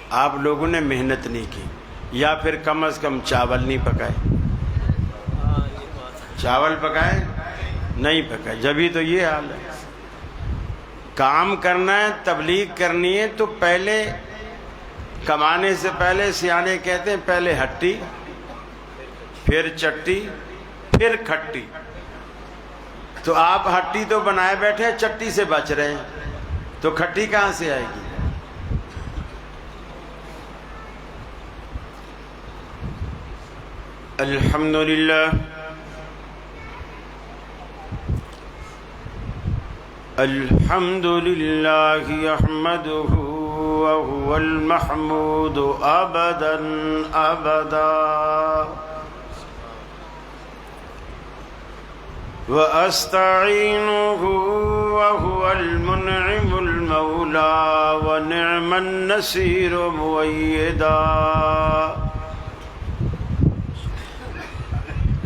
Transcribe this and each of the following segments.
آپ لوگوں نے محنت نہیں کی، یا پھر کم از کم چاول نہیں پکائے؟ چاول پکائے نہیں پکائے، جبھی تو یہ حال ہے۔ کام کرنا ہے، تبلیغ کرنی ہے، تو پہلے کمانے سے پہلے سیانے کہتے ہیں پہلے ہٹی، پھر چٹی، پھر کھٹی۔ تو آپ ہٹی تو بنائے بیٹھے ہیں، چٹی سے بچ رہے ہیں، تو کھٹی کہاں سے آئے گی؟ الحمدللہ الحمدللہ احمدہ وهو المحمود ابدا ابدا واستعینہ وهو المنعم المولى ونعم النصير مؤيدا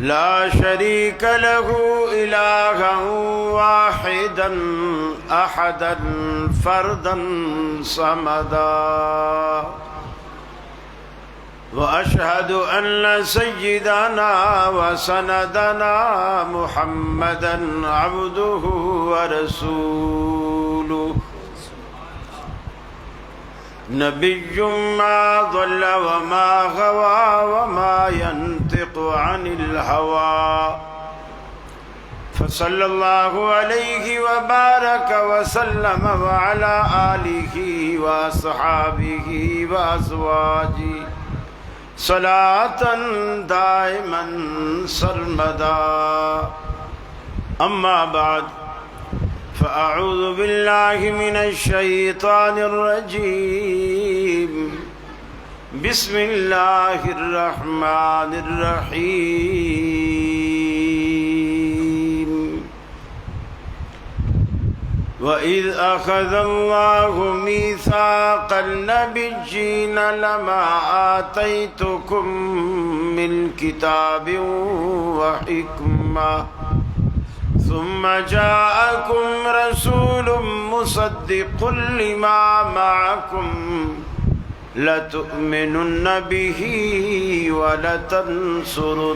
لا شريك له إلها واحدا أحدا فردا صمدا وأشهد أن سيدنا وسندنا محمدا عبده ورسوله نبي ما ضل وما غوى وما ينطق عن الهوى فصلى الله عليه وبارك وسلم وعلى آله وأصحابه وأزواجه صلاة دائما سرمدا أما بعد فأعوذ بالله من الشيطان الرجيم بسم الله الرحمن الرحيم وإذ أخذ الله ميثاق النبيين لما آتيتكم من كتاب وحكمة ثم جاءكم رسول مصدق لما معكم لتؤمنن به ولتنصرنه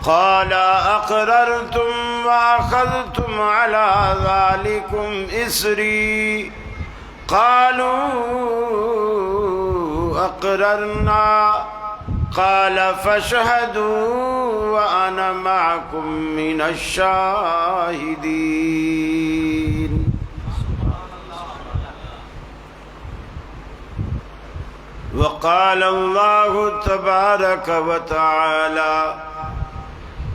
قال أقررتم وأخذتم على ذلكم إصري قالوا أقررنا قال فاشهدوا وأنا معكم من الشاهدين وقال الله تبارك وتعالى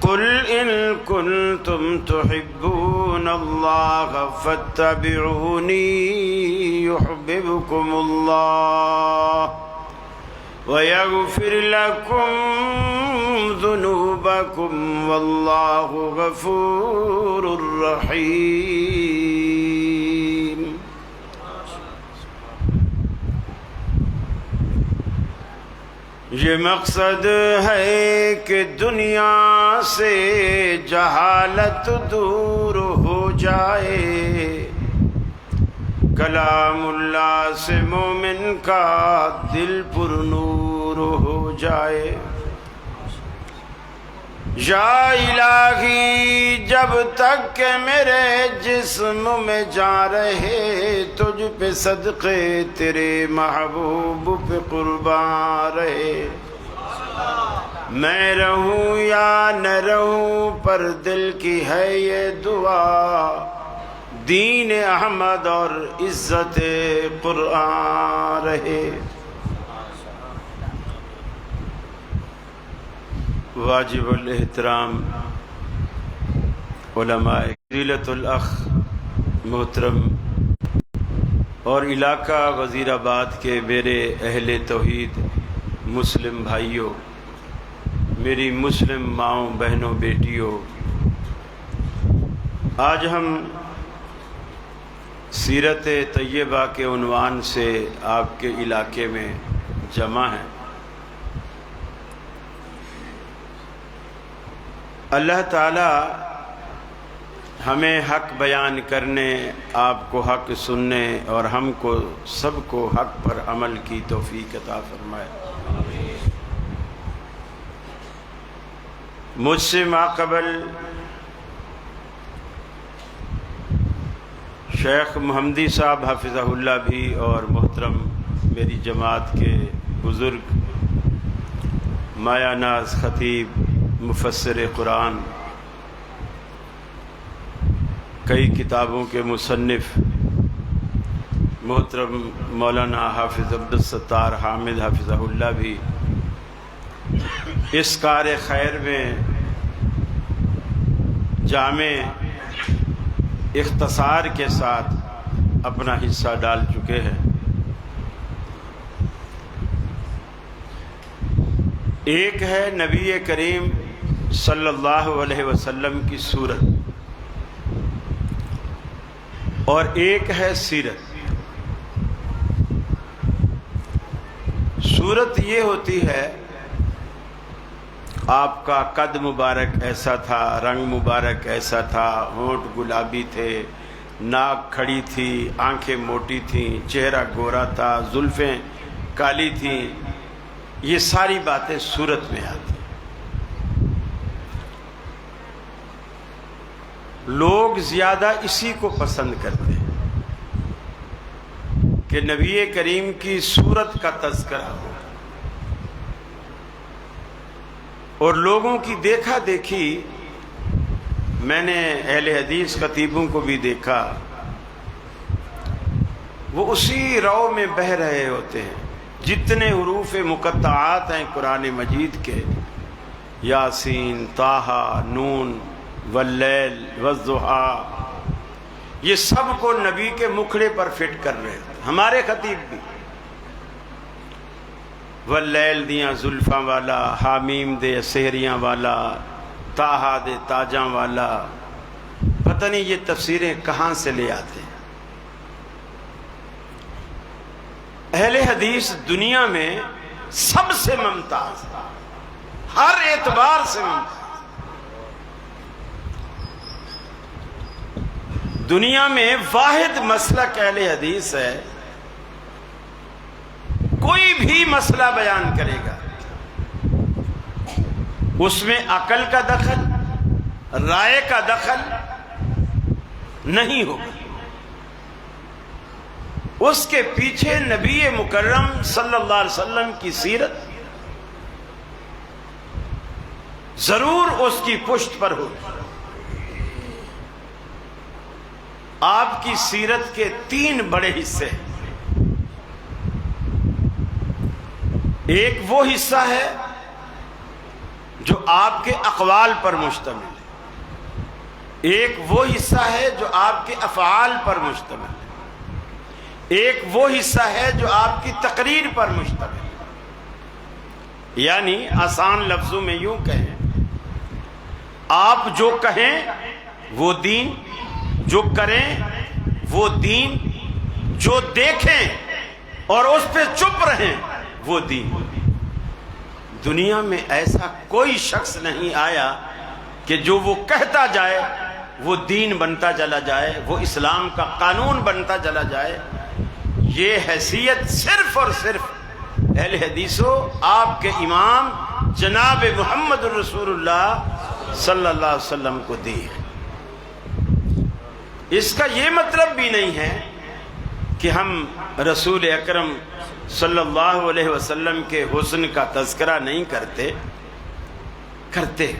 قل إن كنتم تحبون الله فاتبعوني يحببكم الله ويغفر لكم ذنوبكم والله غفور رحيم یہ مقصد ہے کہ دنیا سے جہالت دور ہو جائے، کلام اللہ سے مومن کا دل پر نور ہو جائے۔ یا الہی جب تک کہ میرے جسم میں جان رہے، تجھ پہ صدقے تیرے محبوب پہ قربان رہے، میں رہوں یا نہ رہوں پر دل کی ہے یہ دعا، دین احمد اور عزت قرآن رہے۔ واجب الاحترام علماء فضیلت الاخ محترم اور علاقہ وزیر آباد کے میرے اہل توحید مسلم بھائیوں، میری مسلم ماؤں بہنوں بیٹیوں، آج ہم سیرت طیبہ کے عنوان سے آپ کے علاقے میں جمع ہیں۔ اللہ تعالی ہمیں حق بیان کرنے، آپ کو حق سننے اور ہم کو سب کو حق پر عمل کی توفیق عطا فرمائے۔ مجھ سے ماقبل شیخ محمدی صاحب حافظہ اللہ بھی اور محترم میری جماعت کے بزرگ مایہ ناز خطیب مفسر قرآن، کئی کتابوں کے مصنف محترم مولانا حافظ عبدالستار حامد حافظہ اللہ بھی اس کار خیر میں جامع اختصار کے ساتھ اپنا حصہ ڈال چکے ہیں۔ ایک ہے نبی کریم صلی اللہ علیہ وسلم کی سورت اور ایک ہے سیرت۔ سورت یہ ہوتی ہے آپ کا قد مبارک ایسا تھا، رنگ مبارک ایسا تھا، ہونٹ گلابی تھے، ناک کھڑی تھی، آنکھیں موٹی تھیں، چہرہ گورا تھا، زلفیں کالی تھیں، یہ ساری باتیں سورت میں آتی ہیں۔ لوگ زیادہ اسی کو پسند کرتے ہیں کہ نبی کریم کی سورت کا تذکرہ ہو، اور لوگوں کی دیکھا دیکھی میں نے اہل حدیث خطیبوں کو بھی دیکھا، وہ اسی رو میں بہہ رہے ہوتے ہیں۔ جتنے حروف مقطعات ہیں قرآن مجید کے، یاسین، طٰہٰ، نون واللیل والضحیٰ، یہ سب کو نبی کے مکھڑے پر فٹ کر رہے ہیں۔ ہمارے خطیب بھی واللیل دیاں زلفاں والا، حامیم دے سحریاں والا، طٰہٰ دے تاجاں والا، پتہ نہیں یہ تفسیریں کہاں سے لے آتے ہیں۔ اہل حدیث دنیا میں سب سے ممتاز، ہر اعتبار سے ممتاز۔ دنیا میں واحد مسلک اہل حدیث ہے، کوئی بھی مسئلہ بیان کرے گا اس میں عقل کا دخل، رائے کا دخل نہیں ہوگا، اس کے پیچھے نبی مکرم صلی اللہ علیہ وسلم کی سیرت ضرور اس کی پشت پر ہوگی۔ آپ کی سیرت کے 3 بڑے حصے ہیں۔ ایک وہ حصہ ہے جو آپ کے اقوال پر مشتمل ہے، ایک وہ حصہ ہے جو آپ کے افعال پر مشتمل ہے، ایک وہ حصہ ہے جو آپ کی تقریر پر مشتمل ہے۔ یعنی آسان لفظوں میں یوں کہیں، آپ جو کہیں وہ دین، جو کریں وہ دین، جو دیکھیں اور اس پہ چپ رہیں وہ دین۔ دنیا میں ایسا کوئی شخص نہیں آیا کہ جو وہ کہتا جائے وہ دین بنتا چلا جائے، وہ اسلام کا قانون بنتا چلا جائے۔ یہ حیثیت صرف اور صرف اہل حدیثوں آپ کے امام جناب محمد رسول اللہ صلی اللہ علیہ وسلم کو دی ہے۔ اس کا یہ مطلب بھی نہیں ہے کہ ہم رسول اکرم صلی اللہ علیہ وسلم کے حسن کا تذکرہ نہیں کرتے،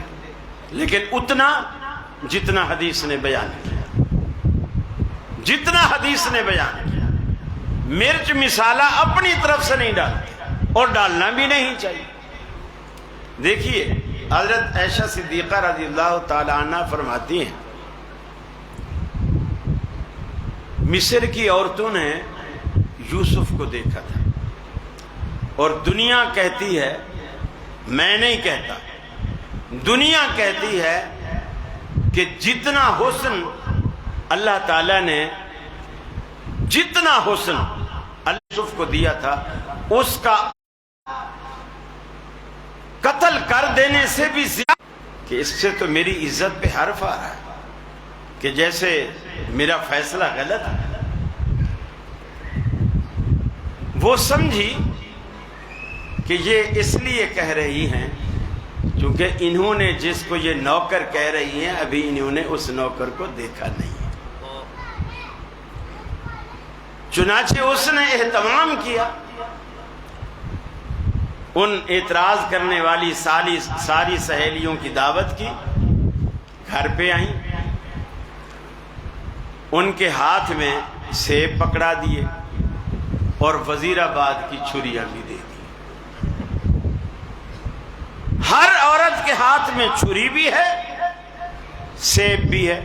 لیکن اتنا جتنا حدیث نے بیان کیا، جتنا حدیث نے بیان کیا۔ مرچ مسالہ اپنی طرف سے نہیں ڈالتے اور ڈالنا بھی نہیں چاہیے۔ دیکھیے حضرت عائشہ صدیقہ رضی اللہ تعالی عنہ فرماتی ہیں، مصر کی عورتوں نے یوسف کو دیکھا تھا اور دنیا کہتی ہے، میں نہیں کہتا، دنیا کہتی ہے کہ جتنا حسن اللہ تعالیٰ نے، جتنا حسن یوسف کو دیا تھا، اس کا قتل کر دینے سے بھی زیادہ، کہ اس سے تو میری عزت پہ حرف آ رہا ہے کہ جیسے میرا فیصلہ غلط ہے. وہ سمجھی کہ یہ اس لیے کہہ رہی ہیں کیونکہ انہوں نے جس کو یہ نوکر کہہ رہی ہیں ابھی انہوں نے اس نوکر کو دیکھا نہیں. چنانچہ اس نے اہتمام کیا. ان اعتراض کرنے والی ساری سہیلیوں کی دعوت کی، گھر پہ آئیں، ان کے ہاتھ میں سیب پکڑا دیے اور وزیر آباد کی چھریاں بھی دے دی. ہر عورت کے ہاتھ میں چھری بھی ہے، سیب بھی ہے.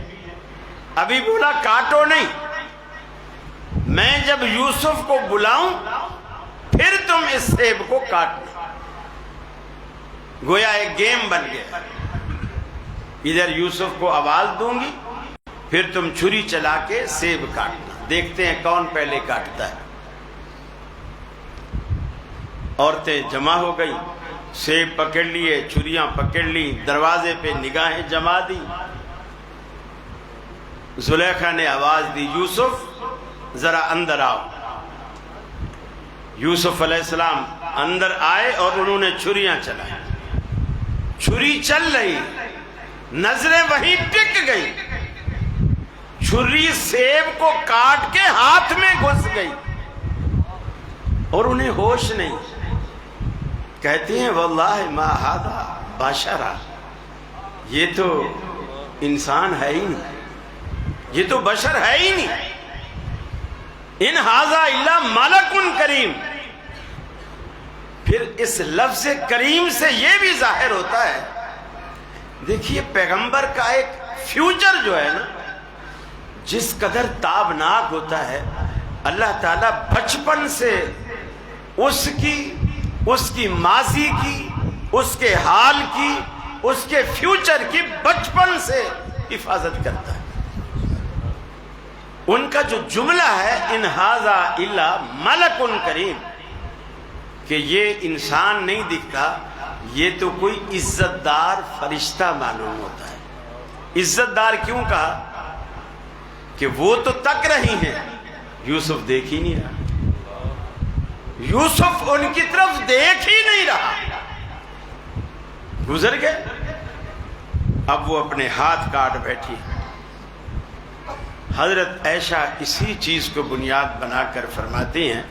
ابھی بولا کاٹو نہیں، میں جب یوسف کو بلاؤں پھر تم اس سیب کو کاٹنا. گویا ایک گیم بن گیا. ادھر یوسف کو آواز دوں گی پھر تم چھری چلا کے سیب کاٹنا. دیکھتے ہیں کون پہلے کاٹتا ہے. عورتیں جمع ہو گئی، سیب پکڑ لیے، چھریاں پکڑ لی، دروازے پہ نگاہیں جما دی. زلیخا نے آواز دی، یوسف ذرا اندر آؤ. یوسف علیہ السلام اندر آئے اور انہوں نے چھریاں چلائی. چھری چل رہی، نظریں وہیں ٹک گئی. چھری سیب کو کاٹ کے ہاتھ میں گھس گئی اور انہیں ہوش نہیں. کہتے ہیں واللہ ما ھذا بشرا، یہ تو انسان ہے ہی نہیں، یہ تو بشر ہے ہی نہیں. ان ھذا الا ملک کریم. پھر اس لفظ کریم سے یہ بھی ظاہر ہوتا ہے، دیکھیے پیغمبر کا ایک فیوچر جو ہے نا جس قدر تابناک ہوتا ہے. اللہ تعالیٰ بچپن سے اس کی ماضی کی، اس کے حال کی، اس کے فیوچر کی بچپن سے حفاظت کرتا ہے. ان کا جو جملہ ہے ان ھذا الا ملک کریم، کہ یہ انسان نہیں دکھتا، یہ تو کوئی عزت دار فرشتہ معلوم ہوتا ہے. عزت دار کیوں کہا؟ کہ وہ تو تک رہی ہیں، یوسف دیکھ ہی نہیں رہا. یوسف ان کی طرف دیکھ ہی نہیں رہا، گزر گئے. اب وہ اپنے ہاتھ کاٹ بیٹھی. حضرت عائشہ اسی چیز کو بنیاد بنا کر فرماتی ہیں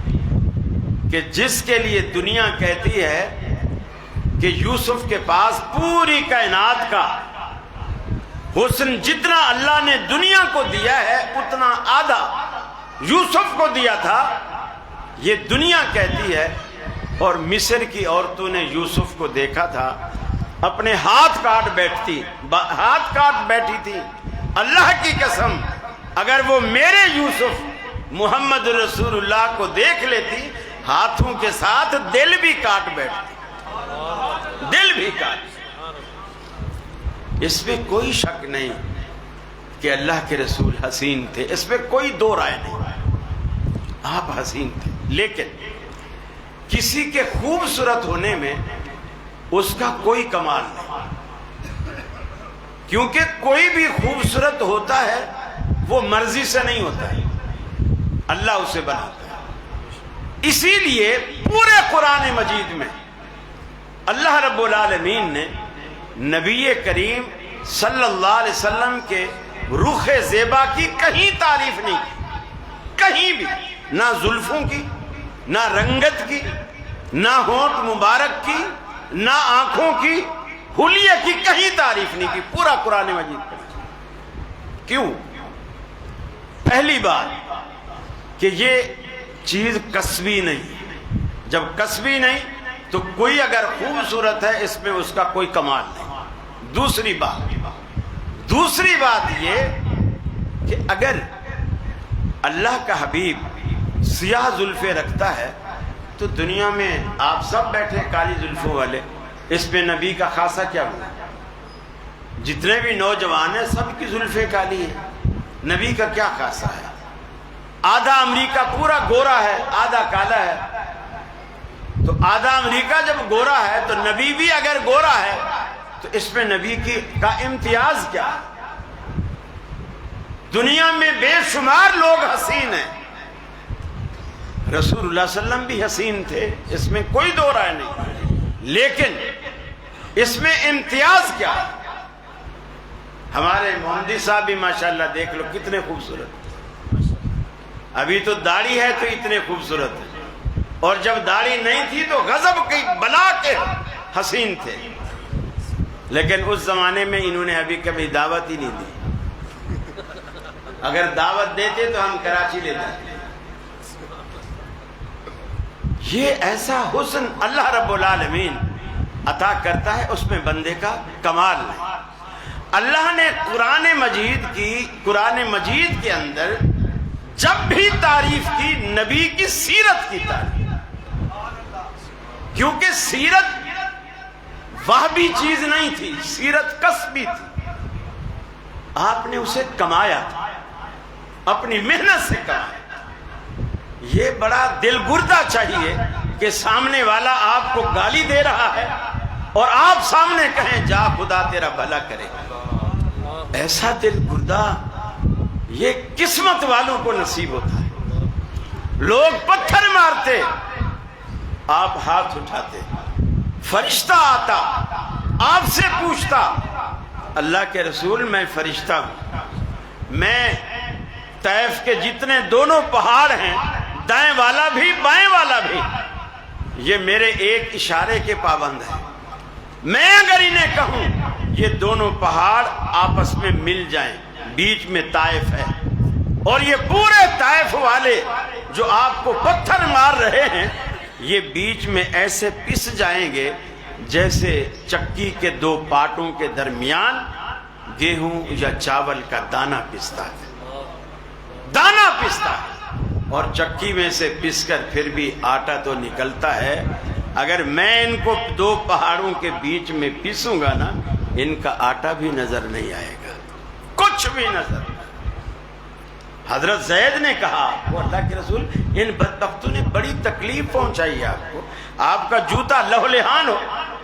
کہ جس کے لیے دنیا کہتی ہے کہ یوسف کے پاس پوری کائنات کا حسن جتنا اللہ نے دنیا کو دیا ہے اتنا آدھا یوسف کو دیا تھا، یہ دنیا کہتی ہے. اور مصر کی عورتوں نے یوسف کو دیکھا تھا، اپنے ہاتھ کاٹ بیٹھی تھی. اللہ کی قسم اگر وہ میرے یوسف محمد رسول اللہ کو دیکھ لیتی ہاتھوں کے ساتھ دل بھی کاٹ بیٹھتی، دل بھی کاٹ. اس میں کوئی شک نہیں کہ اللہ کے رسول حسین تھے، اس میں کوئی دو رائے نہیں، آپ حسین تھے. لیکن کسی کے خوبصورت ہونے میں اس کا کوئی کمال نہیں، کیونکہ کوئی بھی خوبصورت ہوتا ہے وہ مرضی سے نہیں ہوتا ہے، اللہ اسے بناتا ہے. اسی لیے پورے قرآن مجید میں اللہ رب العالمین نے نبی کریم صلی اللہ علیہ وسلم کے رخ زیبا کی کہیں تعریف نہیں کی، کہیں بھی. نہ زلفوں کی، نہ رنگت کی، نہ ہونٹ مبارک کی، نہ آنکھوں کی، حلیے کی کہیں تعریف نہیں کی. پورا قرآن مجید پڑھی. کیوں؟ پہلی بات کہ یہ چیز کسبی نہیں. جب کسبی نہیں تو کوئی اگر خوبصورت ہے اس میں اس کا کوئی کمال نہیں. دوسری بات یہ کہ اگر اللہ کا حبیب سیاہ زلفیں رکھتا ہے تو دنیا میں آپ سب بیٹھے کالی زلفوں والے، اس میں نبی کا خاصہ کیا ہوا؟ جتنے بھی نوجوان ہیں سب کی زلفیں کالی ہیں، نبی کا کیا خاصہ ہے؟ آدھا امریکہ پورا گورا ہے، آدھا کالا ہے. تو آدھا امریکہ جب گورا ہے تو نبی بھی اگر گورا ہے تو اس میں نبی کا امتیاز کیا ہے؟ دنیا میں بے شمار لوگ حسین ہیں، رسول اللہ صلی اللہ علیہ وسلم بھی حسین تھے، اس میں کوئی دو رائے نہیں، لیکن اس میں امتیاز کیا ہے؟ ہمارے مہندی صاحب بھی ماشاءاللہ دیکھ لو کتنے خوبصورت، ابھی تو داڑھی ہے تو اتنے خوبصورت ہے، اور جب داڑھی نہیں تھی تو غضب کی بلا کے حسین تھے، لیکن اس زمانے میں انہوں نے ابھی کبھی دعوت ہی نہیں دی، اگر دعوت دیتے تو ہم کراچی لے جاتے۔ یہ ایسا حسن اللہ رب العالمین عطا کرتا ہے، اس میں بندے کا کمال نہیں۔ اللہ نے قرآن مجید کے اندر جب بھی تعریف کی، نبی کی سیرت کی تعریف، کیونکہ سیرت وہبی چیز نہیں تھی، سیرت کسبی تھی، آپ نے اسے کمایا تھا، اپنی محنت سے کمایا۔ یہ بڑا دل گردہ چاہیے کہ سامنے والا آپ کو گالی دے رہا ہے اور آپ سامنے کہیں جا خدا تیرا بھلا کرے، ایسا دل گردہ یہ قسمت والوں کو نصیب ہوتا ہے۔ لوگ پتھر مارتے، آپ ہاتھ اٹھاتے، فرشتہ آتا آپ سے پوچھتا، اللہ کے رسول میں فرشتہ ہوں، میں طائف کے جتنے دونوں پہاڑ ہیں، دائیں والا بھی بائیں والا بھی، یہ میرے ایک اشارے کے پابند ہیں، میں اگر انہیں کہوں یہ دونوں پہاڑ آپس میں مل جائیں، بیچ میں طائف ہے، اور یہ پورے طائف والے جو آپ کو پتھر مار رہے ہیں، یہ بیچ میں ایسے پس جائیں گے جیسے چکی کے دو پاٹوں کے درمیان گیہوں یا چاول کا دانہ پستا ہے، دانہ پستا ہے، اور چکی میں سے پس کر پھر بھی آٹا تو نکلتا ہے۔ اگر میں ان کو دو پہاڑوں کے بیچ میں پیسوں گا نا، ان کا آٹا بھی نظر نہیں آئے گا، کچھ بھی نظر نہیں۔ حضرت زید نے کہا، وہ اللہ کے رسول ان بدبختوں نے بڑی تکلیف پہنچائی ہے آپ کو، آپ کا جوتا لہولہان ہو،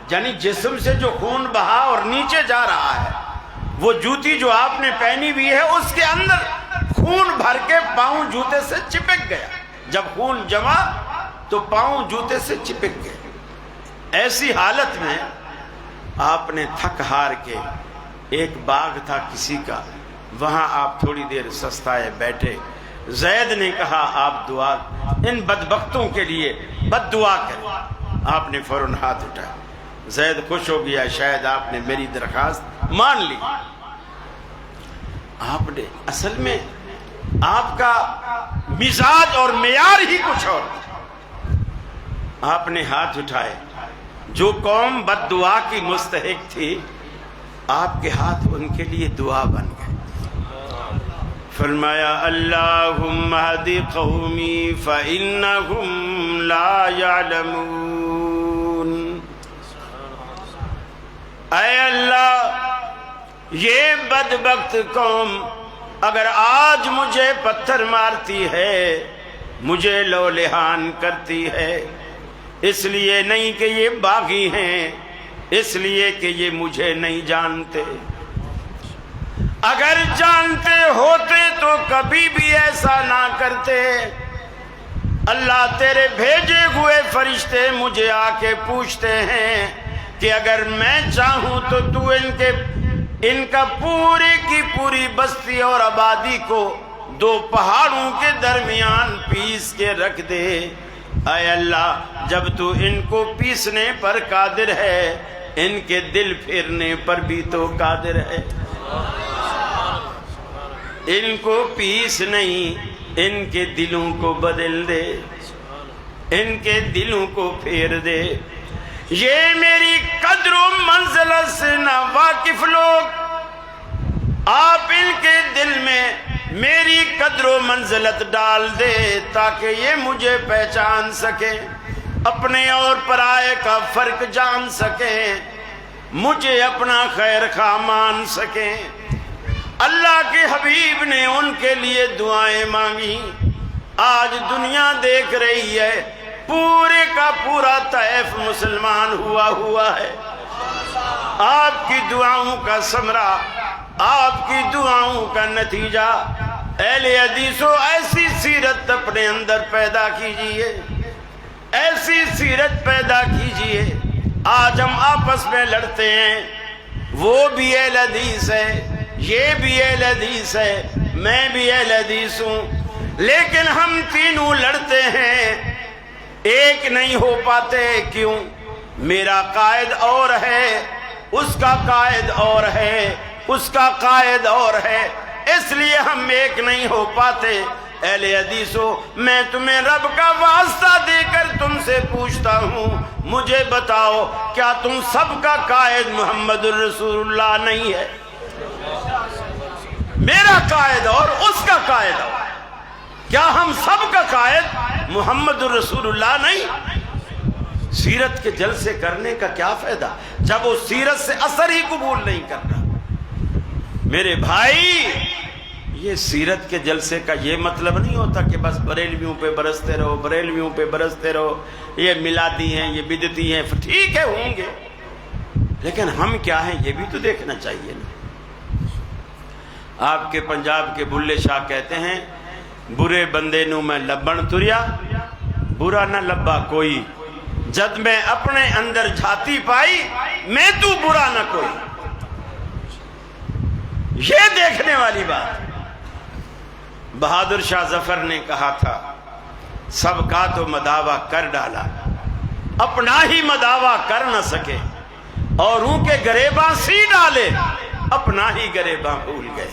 یعنی جسم سے جو خون بہا اور نیچے جا رہا ہے، وہ جوتی جو آپ نے پہنی ہوئی ہے اس کے اندر خون بھر کے پاؤں جوتے سے چپک گیا، جب خون جما تو پاؤں جوتے سے چپک گئے۔ ایسی حالت میں آپ نے تھک ہار کے، ایک باغ تھا کسی کا، وہاں آپ تھوڑی دیر سستائے بیٹھے، زید نے کہا آپ دعا ان بدبختوں کے لیے بد دعا کریں، آپ نے فوراً ہاتھ اٹھایا، زید خوش ہو گیا، شاید آپ نے میری درخواست مان لی۔ آپ نے اصل میں آپ کا مزاج اور معیار ہی کچھ اور، آپ نے ہاتھ اٹھائے، جو قوم بد دعا کی مستحق تھی آپ کے ہاتھ ان کے لیے دعا بن گئے۔ فرمایا اللہم اہدی قومی فإنہم لا یعلمون، اے اللہ یہ بدبخت قوم اگر آج مجھے پتھر مارتی ہے، مجھے لولہان کرتی ہے، اس لیے نہیں کہ یہ باغی ہیں، اس لیے کہ یہ مجھے نہیں جانتے، اگر جانتے ہوتے تو کبھی بھی ایسا نہ کرتے۔ اللہ تیرے بھیجے ہوئے فرشتے مجھے آ کے پوچھتے ہیں کہ اگر میں چاہوں تو تو ان کا پوری کی پوری بستی اور آبادی کو دو پہاڑوں کے درمیان پیس کے رکھ دے۔ اے اللہ جب تو ان کو پیسنے پر قادر ہے، ان کے دل پھیرنے پر بھی تو قادر ہے، ان کو پیس نہیں ان کے دلوں کو بدل دے، ان کے دلوں کو پھیر دے۔ یہ میری قدر و منزلت سے نہ واقف لوگ، آپ ان کے دل میں میری قدر و منزلت ڈال دے تاکہ یہ مجھے پہچان سکیں، اپنے اور پرائے کا فرق جان سکیں، مجھے اپنا خیر خواہ مان سکیں۔ اللہ کے حبیب نے ان کے لیے دعائیں مانگی۔ آج دنیا دیکھ رہی ہے پورے کا پورا طائف مسلمان ہوا ہے۔ آپ کی دعاؤں کا ثمرہ آپ کی دعاؤں کا نتیجہ اہل حدیثوں ایسی سیرت اپنے اندر پیدا کیجئے، ایسی سیرت پیدا کیجئے۔ آج ہم آپس میں لڑتے ہیں، وہ بھی اہل حدیث ہے، یہ بھی اہل حدیث ہے، میں بھی اہل حدیث ہوں، لیکن ہم تینوں لڑتے ہیں، ایک نہیں ہو پاتے۔ کیوں؟ میرا قائد اور ہے، اس کا قائد اور ہے، اس کا قائد اور ہے، اس لیے ہم ایک نہیں ہو پاتے۔ اہل حدیثو، میں تمہیں رب کا واسطہ دے کر تم سے پوچھتا ہوں، مجھے بتاؤ کیا تم سب کا قائد محمد الرسول اللہ نہیں ہے؟ میرا قائد اور اس کا قائد اور، کیا ہم سب کا قائد محمد الرسول اللہ نہیں؟ سیرت کے جلسے کرنے کا کیا فائدہ جب وہ سیرت سے اثر ہی قبول نہیں کرتا؟ میرے بھائی، یہ سیرت کے جلسے کا یہ مطلب نہیں ہوتا کہ بس بریلویوں پہ برستے رہو، بریلویوں پہ برستے رہو، یہ میلادی ہیں، یہ بدعتی ہیں، ٹھیک ہے ہوں گے، لیکن ہم کیا ہیں یہ بھی تو دیکھنا چاہیے نا۔ آپ کے پنجاب کے بلے شاہ کہتے ہیں، برے بندے نو میں لبن تریا، برا نہ لبا کوئی، جد میں اپنے اندر جھاتی پائی، میں تو برا نہ کوئی۔ یہ دیکھنے والی بات۔ بہادر شاہ ظفر نے کہا تھا، سب کا تو مداوا کر ڈالا، اپنا ہی مداوا کر نہ سکے، اوروں کے گریباں سی ڈالے، اپنا ہی گریباں بھول گئے۔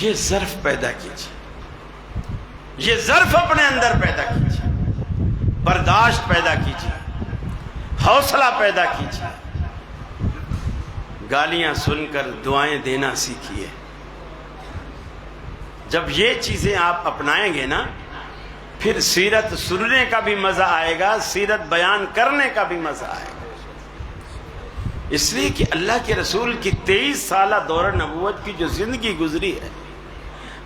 یہ ظرف پیدا کیجیے، یہ ظرف اپنے اندر پیدا کیجیے، برداشت پیدا کیجیے، حوصلہ پیدا کیجیے، گالیاں سن کر دعائیں دینا سیکھیے۔ جب یہ چیزیں آپ اپنائیں گے نا، پھر سیرت سننے کا بھی مزہ آئے گا، سیرت بیان کرنے کا بھی مزہ آئے گا۔ اس لیے کہ اللہ کے رسول کی 23 سالہ دور نبوت کی جو زندگی گزری ہے،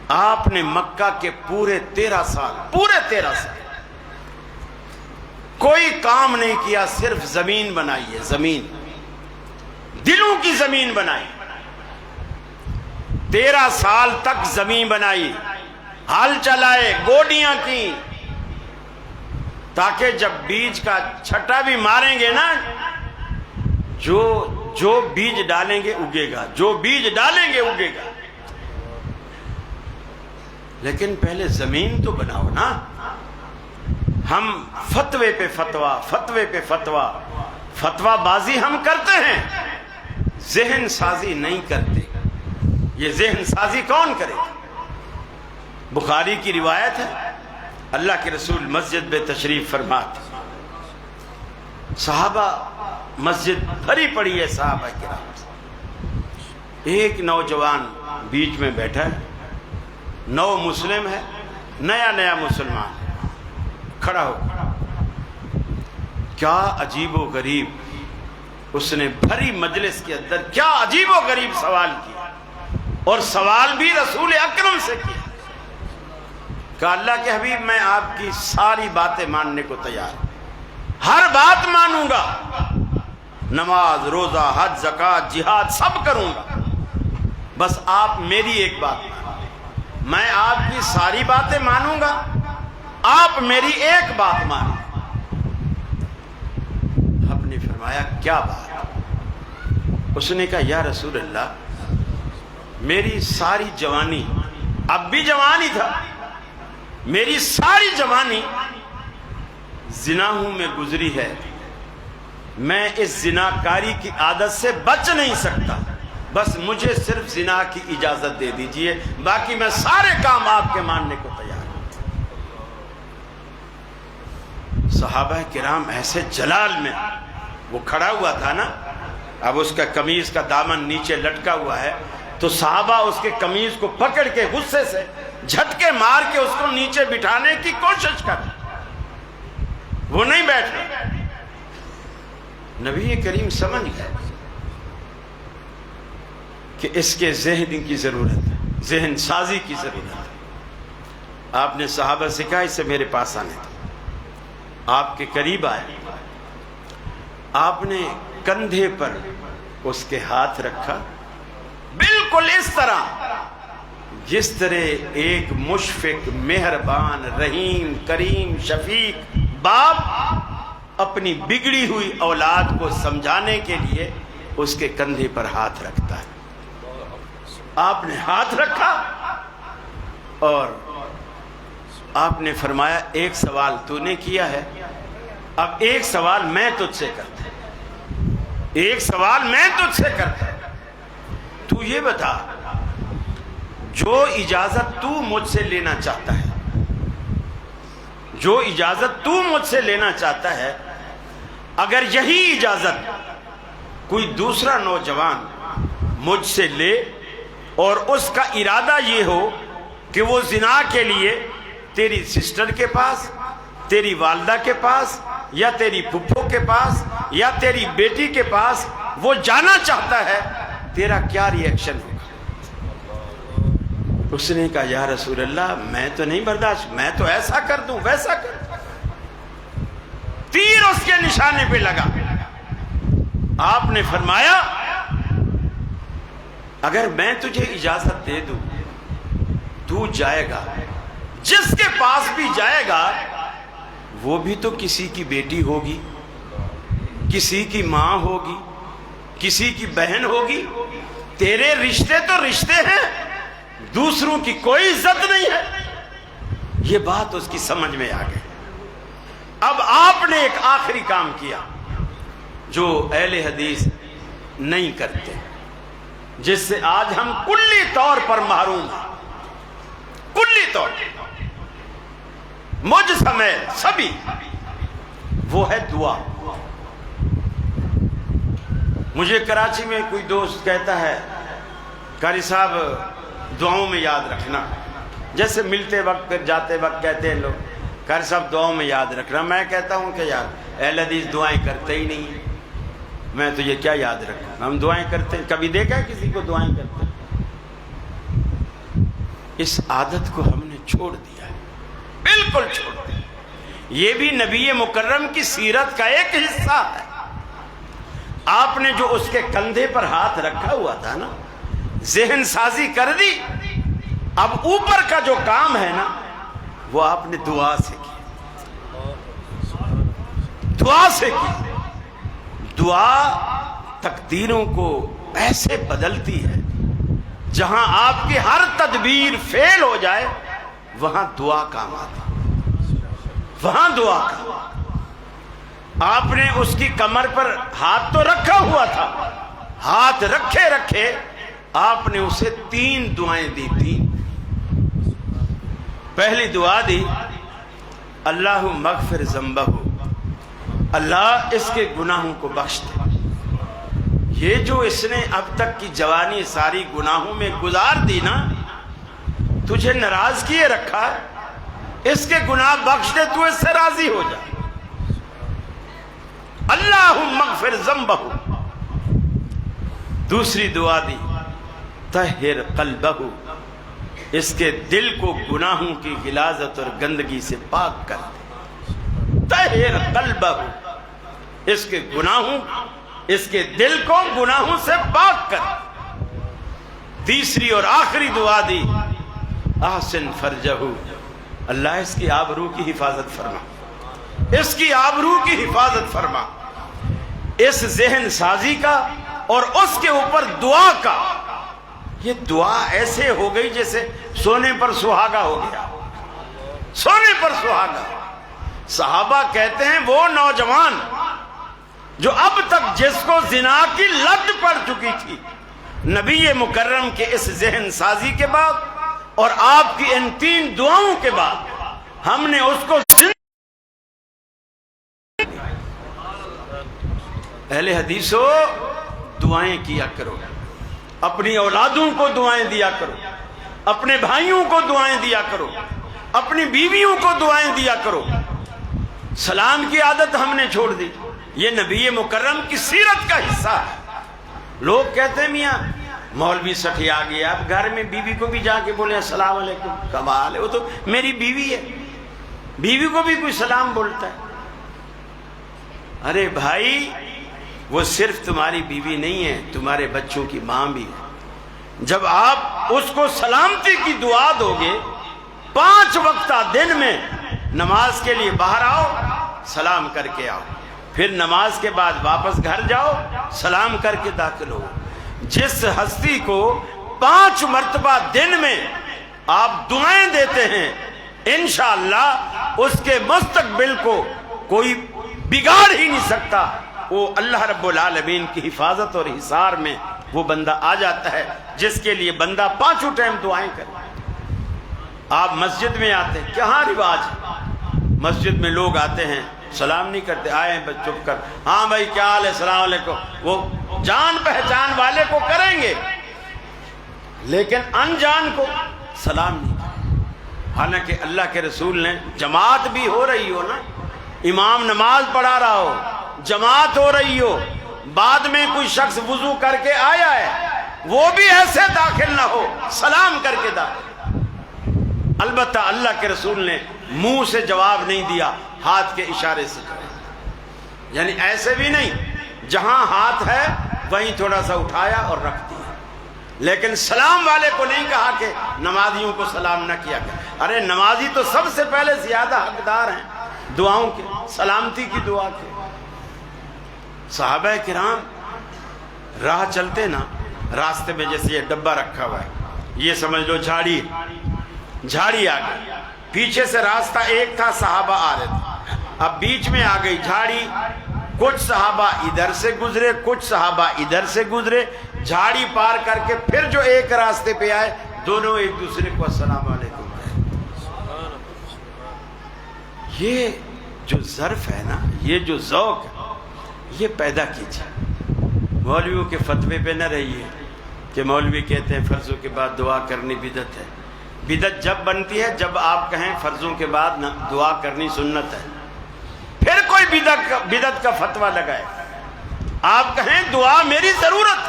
آپ نے مکہ کے پورے 13 سال کوئی کام نہیں کیا، صرف زمین بنائی ہے، زمین، دلوں کی زمین بنائی۔ 13 سال تک زمین بنائی، ہل چلائے، گوڈیاں کی، تاکہ جب بیج کا چھٹا بھی ماریں گے نا، جو بیج ڈالیں گے اگے گا، جو بیج ڈالیں گے اگے گا۔ لیکن پہلے زمین تو بناؤ نا۔ ہم فتوے پہ فتویٰ، فتوے پہ فتویٰ، فتویٰ بازی ہم کرتے ہیں، ذہن سازی نہیں کرتے۔ یہ ذہن سازی کون کرے؟ بخاری کی روایت ہے، اللہ کے رسول مسجد میں تشریف فرماتے، صحابہ، مسجد بھری پڑی ہے صحابہ کرام، ایک نوجوان بیچ میں بیٹھا ہے، نو مسلم ہے، نیا مسلمان ہے، کھڑا ہو، کیا عجیب و غریب، اس نے بھری مجلس کے اندر کیا عجیب و غریب سوال کیا، اور سوال بھی رسول اکرم سے کیا۔ کہا، اللہ کے حبیب، میں آپ کی ساری باتیں ماننے کو تیار ہوں، ہر بات مانوں گا، نماز، روزہ، حج، زکوٰۃ، جہاد سب کروں گا، بس آپ میری ایک بات مانیں۔ میں آپ کی ساری باتیں مانوں گا، آپ میری ایک بات مانیں۔ آپ نے فرمایا، کیا بات؟ اس نے کہا، یا رسول اللہ، میری ساری جوانی، اب بھی جوانی تھا، میری ساری جوانی زناہوں میں گزری ہے، میں اس زناکاری کی عادت سے بچ نہیں سکتا، بس مجھے صرف زنا کی اجازت دے دیجئے، باقی میں سارے کام آپ کے ماننے کو تیار ہوں۔ صحابہ کرام ایسے جلال میں، وہ کھڑا ہوا تھا نا، اب اس کا قمیض کا دامن نیچے لٹکا ہوا ہے، تو صحابہ اس کے قمیض کو پکڑ کے غصے سے جھٹکے مار کے اس کو نیچے بٹھانے کی کوشش کر، وہ نہیں بیٹھ رہا۔ نبی کریم سمجھ گئے کہ اس کے ذہن کی ضرورت ہے، ذہن سازی کی ضرورت ہے۔ آپ نے صحابہ سے کہا، اس سے میرے پاس آنے دو۔ آپ کے قریب آئے، آپ نے کندھے پر اس کے ہاتھ رکھا، بالکل اس طرح جس طرح ایک مشفق، مہربان، رحیم، کریم، شفیق باپ اپنی بگڑی ہوئی اولاد کو سمجھانے کے لیے اس کے کندھے پر ہاتھ رکھتا ہے۔ آپ نے ہاتھ رکھا اور آپ نے فرمایا ایک سوال تو نے کیا ہے، اب ایک سوال میں تجھ سے کرتا ہوں، ایک سوال میں تجھ سے کرتا ہوں، تو یہ بتا جو اجازت تو مجھ سے لینا چاہتا ہے، جو اجازت تو مجھ سے لینا چاہتا ہے، اگر یہی اجازت کوئی دوسرا نوجوان مجھ سے لے اور اس کا ارادہ یہ ہو کہ وہ زنا کے لیے تیری سسٹر کے پاس، تیری والدہ کے پاس، یا تیری پھپھو کے پاس، یا تیری بیٹی کے پاس وہ جانا چاہتا ہے، تیرا کیا ری ایکشن ہوگا؟ اس نے کہا یا رسول اللہ میں تو نہیں برداشت، میں تو ایسا کر دوں ویسا کر دوں۔ تیر اس کے نشانے پہ لگا۔ آپ نے فرمایا اگر میں تجھے اجازت دے دوں تو جائے گا، جس کے پاس بھی جائے گا وہ بھی تو کسی کی بیٹی ہوگی، کسی کی ماں ہوگی، کسی کی بہن ہوگی، تیرے رشتے تو رشتے ہیں، دوسروں کی کوئی عزت نہیں ہے۔ یہ بات اس کی سمجھ میں آ گئی۔ اب آپ نے ایک آخری کام کیا جو اہل حدیث نہیں کرتے، جس سے آج ہم کلی طور پر محروم ہیں، کلی طور مجھ سمیت سبھی، وہ ہے دعا۔ مجھے کراچی میں کوئی دوست کہتا ہے قاری صاحب دعاؤں میں یاد رکھنا، جیسے ملتے وقت پھر جاتے وقت کہتے ہیں لوگ قاری صاحب دعاؤں میں یاد رکھنا۔ میں کہتا ہوں کہ یار اہل حدیث دعائیں کرتے ہی نہیں ہیں، میں تو یہ کیا یاد رکھوں، ہم دعائیں کرتے ہیں، کبھی دیکھا ہے کسی کو دعائیں کرتے؟ اس عادت کو ہم نے چھوڑ دیا ہے، بالکل چھوڑ دیا۔ یہ بھی نبی مکرم کی سیرت کا ایک حصہ ہے۔ آپ نے جو اس کے کندھے پر ہاتھ رکھا ہوا تھا نا، ذہن سازی کر دی، اب اوپر کا جو کام ہے نا وہ آپ نے دعا سے کی، دعا سے کی۔ دعا تقدیروں کو ایسے بدلتی ہے، جہاں آپ کی ہر تدبیر فیل ہو جائے وہاں دعا کام آتی، وہاں دعا کام۔ آپ نے اس کی کمر پر ہاتھ تو رکھا ہوا تھا، ہاتھ رکھے رکھے آپ نے اسے 3 دعائیں دی تھی۔ پہلی دعا دی اللہ مغفر ذنبہ، اللہ اس کے گناہوں کو بخش دے، یہ جو اس نے اب تک کی جوانی ساری گناہوں میں گزار دی نا، تجھے ناراض کیے رکھا، اس کے گناہ بخش دے، تو اس سے راضی ہو جا۔ اللہم اغفر ذنبہ۔ دوسری دعا دی طہر قلبہ، اس کے دل کو گناہوں کی غلاظت اور گندگی سے پاک کر دے، طہر قلبہ، اس کے گناہوں، اس کے دل کو گناہوں سے پاک کر۔ تیسری اور آخری دعا دی احسن فرجہ، اللہ اس کی آبرو کی حفاظت فرما، اس کی آبرو کی حفاظت فرما۔ اس ذہن سازی کا اور اس کے اوپر دعا کا، یہ دعا ایسے ہو گئی جیسے سونے پر سہاگا ہو گیا، سونے پر سہاگا۔ صحابہ کہتے ہیں وہ نوجوان جو اب تک جس کو زنا کی لت پڑ چکی تھی، نبی مکرم کے اس ذہن سازی کے بعد اور آپ کی ان 3 دعاؤں کے بعد ہم نے اس کو اہل حدیثو دعائیں کیا کرو، اپنی اولادوں کو دعائیں دیا کرو، اپنے بھائیوں کو دعائیں دیا کرو، اپنی بیویوں کو دعائیں دیا کرو۔ سلام کی عادت ہم نے چھوڑ دی، یہ نبی مکرم کی سیرت کا حصہ ہے۔ لوگ کہتے ہیں میاں مولوی سٹھی آ گیا، اب گھر میں بیوی کو بھی جا کے بولے السلام علیکم، کمال ہے، وہ تو میری بیوی ہے، بیوی کو بھی کوئی سلام بولتا ہے۔ ارے بھائی وہ صرف تمہاری بیوی نہیں ہے، تمہارے بچوں کی ماں بھی ہے۔ جب آپ اس کو سلامتی کی دعا دو گے، 5 وقتہ دن میں نماز کے لیے باہر آؤ، سلام کر کے آؤ، پھر نماز کے بعد واپس گھر جاؤ، سلام کر کے داخل ہو۔ جس ہستی کو 5 مرتبہ دن میں آپ دعائیں دیتے ہیں، انشاءاللہ اس کے مستقبل کو کوئی بگاڑ ہی نہیں سکتا۔ وہ اللہ رب العالمین کی حفاظت اور حصار میں وہ بندہ آ جاتا ہے جس کے لیے بندہ 5 ٹائم دعائیں کرے۔ آپ مسجد میں آتے ہیں، کہاں رواج ہے؟ مسجد میں لوگ آتے ہیں، سلام نہیں کرتے، آئے ہیں بس چپ کر، ہاں بھائی کیا حال ہے، السلام علیکم، وہ جان پہچان والے کو کریں گے لیکن انجان کو سلام نہیں کریں۔ حالانکہ اللہ کے رسول نے، جماعت بھی ہو رہی ہو نا، امام نماز پڑھا رہا ہو، جماعت ہو رہی ہو، بعد میں کوئی شخص وضو کر کے آیا ہے، وہ بھی ایسے داخل نہ ہو، سلام کر کے داخل۔ البتہ اللہ کے رسول نے منہ سے جواب نہیں دیا، ہاتھ کے اشارے سے کرے، یعنی ایسے بھی نہیں، جہاں ہاتھ ہے وہیں تھوڑا سا اٹھایا اور رکھ دیا، لیکن سلام والے کو نہیں کہا کہ نمازیوں کو سلام نہ کیا کر۔ ارے نمازی تو سب سے پہلے زیادہ حقدار ہیں دعاؤں کے، سلامتی کی دعا کے۔ صحابہ کرام راہ چلتے نا، راستے میں جیسے یہ ڈبہ رکھا ہوا ہے، یہ سمجھ لو جھاڑی آ گئی، پیچھے سے راستہ ایک تھا، صحابہ آ رہے تھے، اب بیچ میں آ گئی جھاڑی، کچھ صحابہ ادھر سے گزرے، کچھ صحابہ ادھر سے گزرے، جھاڑی پار کر کے پھر جو ایک راستے پہ آئے، دونوں ایک دوسرے کو السلام علیکم کہے۔ یہ جو ظرف ہے نا، یہ جو ذوق ہے، یہ پیدا کیجیے۔ مولویوں کے فتوے پہ نہ رہیے کہ مولوی کہتے ہیں فرضوں کے بعد دعا کرنی بدعت ہے۔ بدعت جب بنتی ہے جب آپ کہیں فرضوں کے بعد دعا کرنی سنت ہے، پھر کوئی بدعت کا فتویٰ لگائے، آپ کہیں دعا میری ضرورت،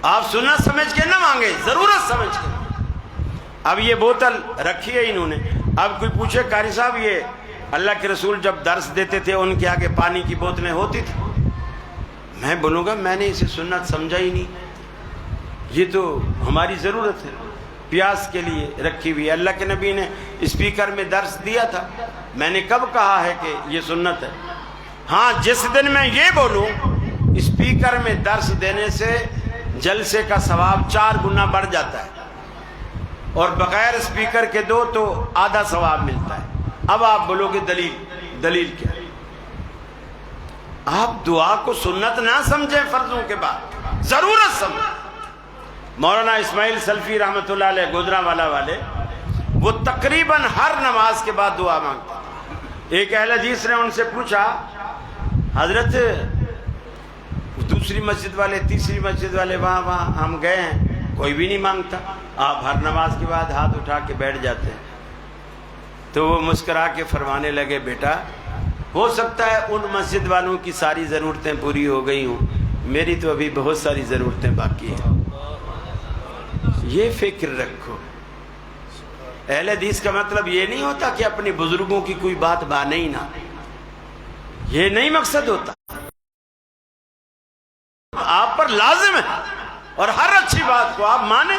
آپ سنت سمجھ کے نہ مانگے، ضرورت سمجھ کے۔ اب یہ بوتل رکھی ہے انہوں نے، اب کوئی پوچھے قاری صاحب یہ اللہ کے رسول جب درس دیتے تھے ان کے آگے پانی کی بوتلیں ہوتی تھی، میں بولوں گا میں نے اسے سنت سمجھا ہی نہیں، یہ تو ہماری ضرورت ہے، پیاس کے لیے رکھی ہوئی ہے۔ اللہ کے نبی نے اسپیکر میں درس دیا تھا، میں نے کب کہا ہے کہ یہ سنت ہے؟ ہاں، جس دن میں یہ بولوں اسپیکر میں درس دینے سے جلسے کا ثواب 4 گنا بڑھ جاتا ہے، اور بغیر اسپیکر کے دو تو آدھا ثواب ملتا ہے۔ اب آپ بولو گے دلیل کیا ہے؟ آپ دعا کو سنت نہ سمجھیں، فرضوں کے بعد ضرورت سمجھیں۔ مولانا اسماعیل سلفی رحمۃ اللہ علیہ گجرانوالہ والے، وہ تقریباً ہر نماز کے بعد دعا مانگتے تھے۔ ایک اہل حدیث نے ان سے پوچھا، حضرت دوسری مسجد والے، تیسری مسجد والے، وہاں ہم گئے ہیں کوئی بھی نہیں مانگتا، آپ ہر نماز کے بعد ہاتھ اٹھا کے بیٹھ جاتے ہیں۔ تو وہ مسکرا کے فرمانے لگے، بیٹا ہو سکتا ہے ان مسجد والوں کی ساری ضرورتیں پوری ہو گئی ہوں، میری تو ابھی بہت ساری ضرورتیں باقی ہیں۔ یہ فکر رکھو۔ اہل حدیث کا مطلب یہ نہیں ہوتا کہ اپنے بزرگوں کی کوئی بات مانے ہی نہ، یہ نہیں مقصد ہوتا، آپ پر لازم ہے اور ہر اچھی بات کو آپ مانیں۔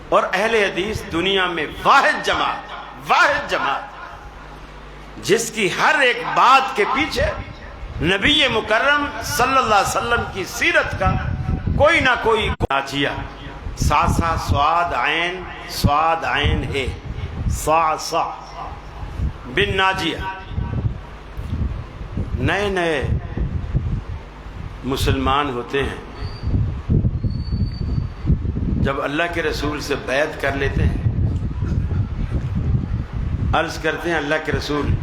اور اہل حدیث دنیا میں واحد جماعت جس کی ہر ایک بات کے پیچھے نبی مکرم صلی اللہ علیہ وسلم کی سیرت کا کوئی نہ کوئی ناجیہ، ساسا سواد عین ہے، ساسا بن ناجیہ۔ نئے مسلمان ہوتے ہیں، جب اللہ کے رسول سے بیعت کر لیتے ہیں، عرض کرتے ہیں اللہ کے رسول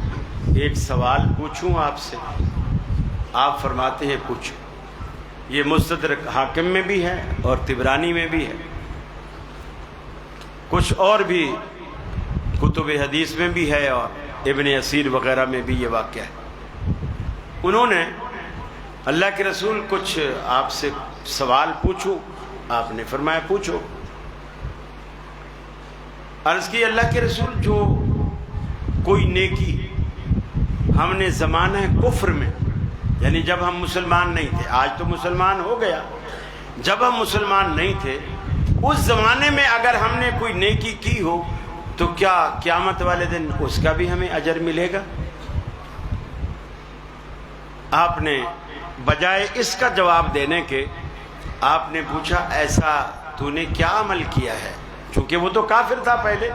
ایک سوال پوچھوں آپ سے؟ آپ فرماتے ہیں پوچھو۔ یہ مستدرک حاکم میں بھی ہے اور طبرانی میں بھی ہے، کچھ اور بھی کتب حدیث میں بھی ہے، اور ابن اسیر وغیرہ میں بھی یہ واقعہ ہے۔ انہوں نے اللہ کے رسول کچھ آپ سے سوال پوچھو، آپ نے فرمایا پوچھو۔ عرض کی اللہ کے رسول جو کوئی نیکی ہم نے زمانہ کفر میں، یعنی جب ہم مسلمان نہیں تھے، آج تو مسلمان ہو گیا، جب ہم مسلمان نہیں تھے اس زمانے میں اگر ہم نے کوئی نیکی کی ہو تو کیا قیامت والے دن اس کا بھی ہمیں اجر ملے گا؟ آپ نے بجائے اس کا جواب دینے کے آپ نے پوچھا ایسا تو نے کیا عمل کیا ہے، چونکہ وہ تو کافر تھا پہلے،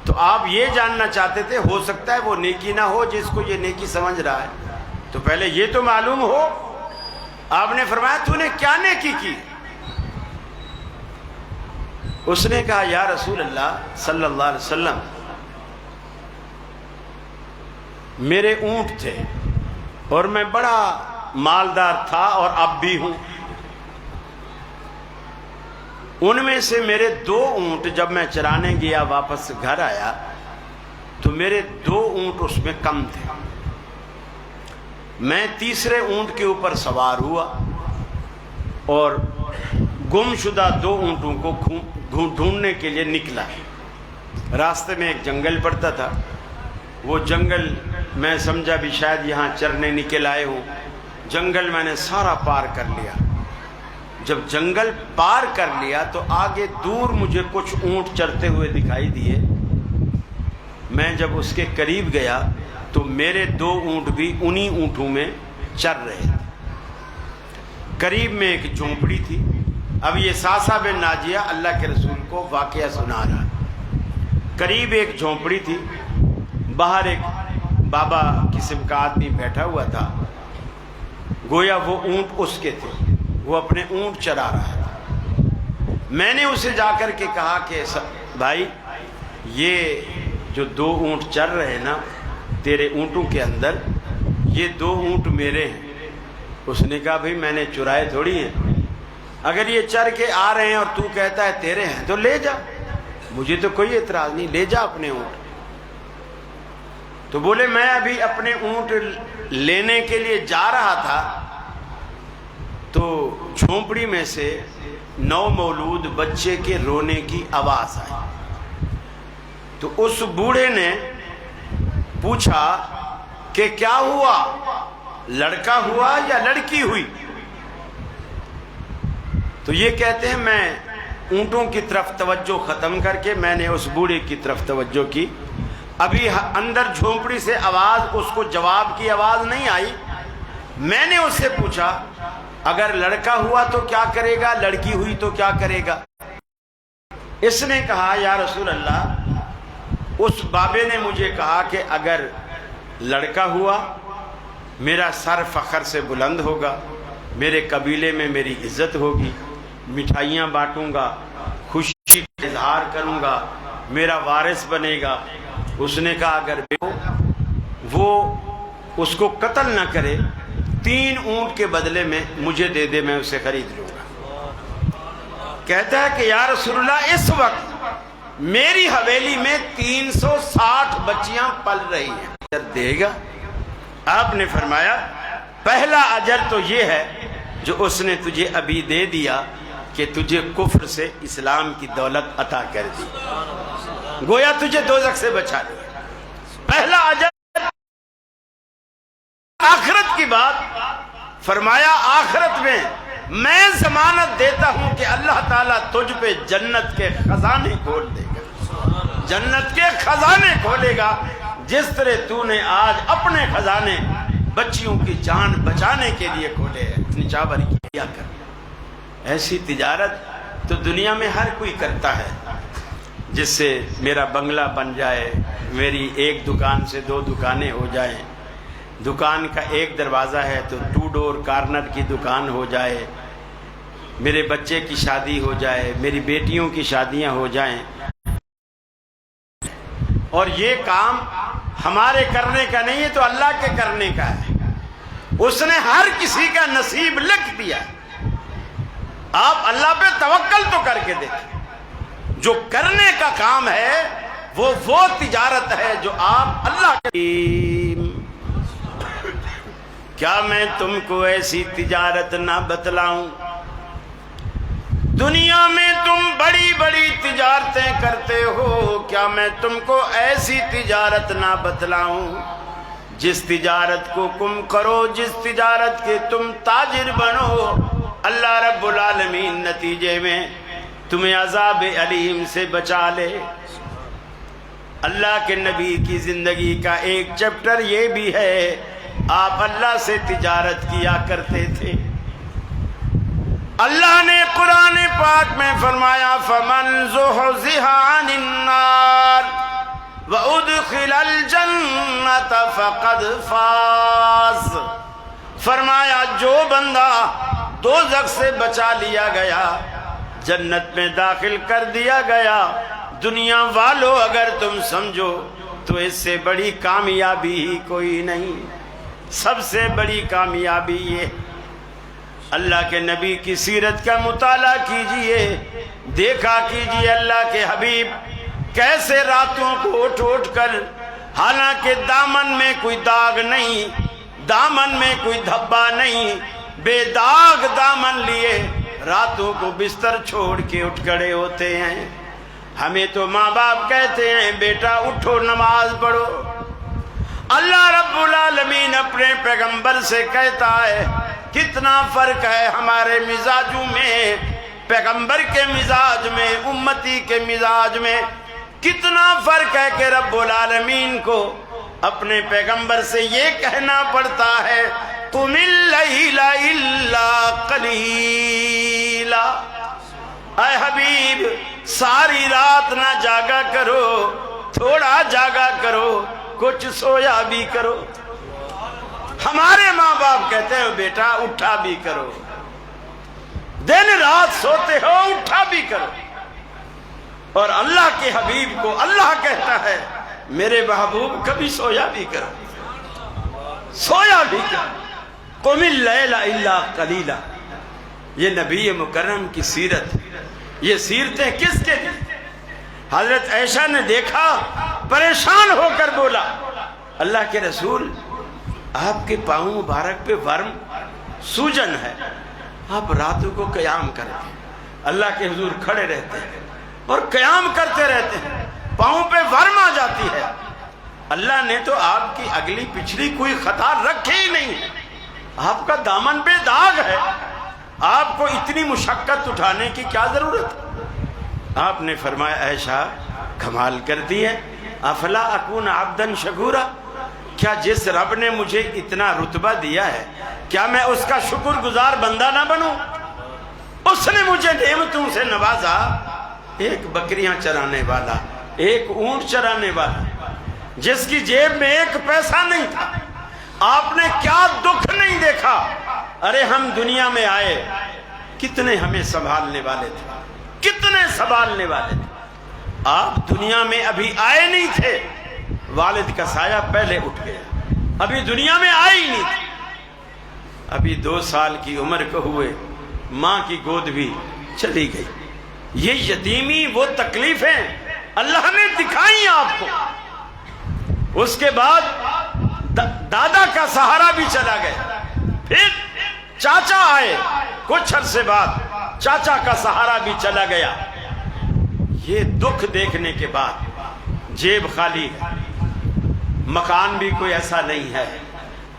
تو آپ یہ جاننا چاہتے تھے ہو سکتا ہے وہ نیکی نہ ہو جس کو یہ نیکی سمجھ رہا ہے، تو پہلے یہ تو معلوم ہو۔ آپ نے فرمایا تو نے کیا نیکی کی؟ اس نے کہا یا رسول اللہ صلی اللہ علیہ وسلم میرے اونٹ تھے اور میں بڑا مالدار تھا اور اب بھی ہوں، ان میں سے میرے 2 اونٹ جب میں چرانے گیا واپس گھر آیا تو میرے 2 اونٹ اس میں کم تھے، میں تیسرے اونٹ کے اوپر سوار ہوا اور گم شدہ 2 اونٹوں کو ڈھونڈنے کے لیے نکلا۔ راستے میں ایک جنگل پڑتا تھا، وہ جنگل میں سمجھا بھی شاید یہاں چرنے نکل آئے ہوں، جنگل میں نے سارا پار کر لیا۔ جب جنگل پار کر لیا تو آگے دور مجھے کچھ اونٹ چرتے ہوئے دکھائی دیے، میں جب اس کے قریب گیا تو میرے 2 اونٹ بھی انہی اونٹوں میں چر رہے تھے۔ قریب میں ایک جھونپڑی تھی۔ اب یہ ساسا بن ناجیہ اللہ کے رسول کو واقعہ سنا رہا، قریب ایک جھونپڑی تھی، باہر ایک بابا قسم کا آدمی بیٹھا ہوا تھا، گویا وہ اونٹ اس کے تھے، وہ اپنے اونٹ چرا رہا تھا۔ میں نے اسے جا کر کے کہا کہ بھائی یہ جو 2 اونٹ چر رہے نا تیرے اونٹوں کے اندر، یہ 2 اونٹ میرے ہیں۔ اس نے کہا بھائی میں نے چرائے تھوڑی ہیں، اگر یہ چر کے آ رہے ہیں اور تو کہتا ہے تیرے ہیں تو لے جا، مجھے تو کوئی اعتراض نہیں، لے جا اپنے اونٹ۔ تو بولے میں ابھی اپنے اونٹ لینے کے لیے جا رہا تھا تو جھونپڑی میں سے نو مولود بچے کے رونے کی آواز آئی، تو اس بوڑھے نے پوچھا کہ کیا ہوا، لڑکا ہوا یا لڑکی ہوئی؟ تو یہ کہتے ہیں میں اونٹوں کی طرف توجہ ختم کر کے میں نے اس بوڑھے کی طرف توجہ کی، ابھی اندر جھونپڑی سے آواز، اس کو جواب کی آواز نہیں آئی۔ میں نے اس سے پوچھا اگر لڑکا ہوا تو کیا کرے گا، لڑکی ہوئی تو کیا کرے گا؟ اس نے کہا یا رسول اللہ اس بابے نے مجھے کہا کہ اگر لڑکا ہوا میرا سر فخر سے بلند ہوگا، میرے قبیلے میں میری عزت ہوگی، مٹھائیاں بانٹوں گا، خوشی کا اظہار کروں گا، میرا وارث بنے گا۔ اس نے کہا اگر وہ اس کو قتل نہ کرے 3 اونٹ کے بدلے میں مجھے دے دے، میں اسے خرید لوں گا۔ کہتا ہے کہ یا رسول اللہ اس وقت میری حویلی میں 360 بچیاں پل رہی ہیں، اجر دے گا؟ آپ نے فرمایا پہلا اجر تو یہ ہے جو اس نے تجھے ابھی دے دیا کہ تجھے کفر سے اسلام کی دولت عطا کر دی، گویا تجھے دوزخ سے بچا دیا، پہلا اجر۔ آخرت کی بات فرمایا آخرت میں ضمانت دیتا ہوں کہ اللہ تعالیٰ تجھ پہ جنت کے خزانے کھول دے گا، جنت کے خزانے کھولے گا، جس طرح تو نے آج اپنے خزانے بچیوں کی جان بچانے کے لیے کھولے ہیں، نچاور کیا کر۔ ایسی تجارت تو دنیا میں ہر کوئی کرتا ہے، جس سے میرا بنگلہ بن جائے، میری ایک دکان سے 2 دکانیں ہو جائیں، دکان کا ایک دروازہ ہے تو 2 ڈور کارنر کی دکان ہو جائے، میرے بچے کی شادی ہو جائے، میری بیٹیوں کی شادیاں ہو جائیں۔ اور یہ کام ہمارے کرنے کا نہیں ہے، تو اللہ کے کرنے کا ہے، اس نے ہر کسی کا نصیب لکھ دیا۔ آپ اللہ پہ توکل تو کر کے دیکھیں، جو کرنے کا کام ہے وہ تجارت ہے جو آپ اللہ کے۔ کیا میں تم کو ایسی تجارت نہ بتلاؤں؟ دنیا میں تم بڑی بڑی تجارتیں کرتے ہو، کیا میں تم کو ایسی تجارت نہ بتلاؤں جس تجارت کو تم کرو، جس تجارت کے تم تاجر بنو، اللہ رب العالمین نتیجے میں تمہیں عذاب علیم سے بچا لے۔ اللہ کے نبی کی زندگی کا ایک چیپٹر یہ بھی ہے، آپ اللہ سے تجارت کیا کرتے تھے۔ اللہ نے قرآن پاک میں فرمایا فَمَنْ زُحْزِحَ عَنِ النَّارِ وَأُدْخِلَ الْجَنَّةَ فَقَدْ فَازَ، فرمایا جو بندہ دوزخ سے بچا لیا گیا، جنت میں داخل کر دیا گیا، دنیا والو اگر تم سمجھو تو اس سے بڑی کامیابی ہی کوئی نہیں۔ سب سے بڑی کامیابی یہ، اللہ کے نبی کی سیرت کا مطالعہ کیجئے، دیکھا کیجئے اللہ کے حبیب کیسے راتوں کو اٹھ اٹھ کر، حالانکہ دامن میں کوئی داغ نہیں، دامن میں کوئی دھبا نہیں، بے داغ دامن لیے راتوں کو بستر چھوڑ کے اٹھ کھڑے ہوتے ہیں۔ ہمیں تو ماں باپ کہتے ہیں بیٹا اٹھو نماز پڑھو، اللہ رب العالمین اپنے پیغمبر سے کہتا ہے کتنا فرق ہے ہمارے مزاجوں میں، پیغمبر کے مزاج میں، امتی کے مزاج میں کتنا فرق ہے کہ رب العالمین کو اپنے پیغمبر سے یہ کہنا پڑتا ہے قُمِ اللَّيْلَ إِلَّا قَلِيلًا، اے حبیب ساری رات نہ جاگا کرو، تھوڑا جاگا کرو، کچھ سویا بھی کرو۔ ہمارے ماں باپ کہتے ہیں بیٹا اٹھا بھی کرو، دن رات سوتے ہو اٹھا بھی کرو، اور اللہ کے حبیب کو اللہ کہتا ہے میرے محبوب کبھی سویا بھی کرو، سویا بھی کرو۔ قُمِ اللَّيْلَ إِلَّا قَلِيلًا، یہ نبی مکرم کی سیرت، یہ سیرتیں کس کے؟ حضرت عائشہ نے دیکھا، پریشان ہو کر بولا اللہ کے رسول آپ کے پاؤں مبارک پہ ورم سوجن ہے، آپ راتوں کو قیام کرتے ہیں، اللہ کے حضور کھڑے رہتے ہیں اور قیام کرتے رہتے ہیں، پاؤں پہ ورم آ جاتی ہے، اللہ نے تو آپ کی اگلی پچھلی کوئی خطا رکھی ہی نہیں، آپ کا دامن پہ داغ ہے، آپ کو اتنی مشقت اٹھانے کی کیا ضرورت ہے؟ آپ نے فرمایا عائشہ کمال کرتی ہے، افلا اکون عبدا شکورا، کیا جس رب نے مجھے اتنا رتبہ دیا ہے کیا میں اس کا شکر گزار بندہ نہ بنوں؟ اس نے مجھے نعمتوں سے نوازا، ایک بکریاں چرانے والا، ایک اونٹ چرانے والا، جس کی جیب میں ایک پیسہ نہیں تھا، آپ نے کیا دکھ نہیں دیکھا؟ ارے ہم دنیا میں آئے کتنے ہمیں سنبھالنے والے تھے، کتنے سنبھالنے والے تھے، آپ دنیا میں ابھی آئے نہیں تھے، والد کا سایہ پہلے اٹھ گیا، ابھی دنیا میں آئے ہی نہیں تھے، ابھی 2 سال کی عمر کو ہوئے، ماں کی گود بھی چلی گئی۔ یہ یتیمی وہ تکلیفیں اللہ نے دکھائی آپ کو، اس کے بعد دادا کا سہارا بھی چلا گیا، پھر چاچا آئے، کچھ عرصے بعد چاچا کا سہارا بھی چلا گیا۔ یہ دکھ دیکھنے کے بعد جیب خالی، مکان بھی کوئی ایسا نہیں ہے،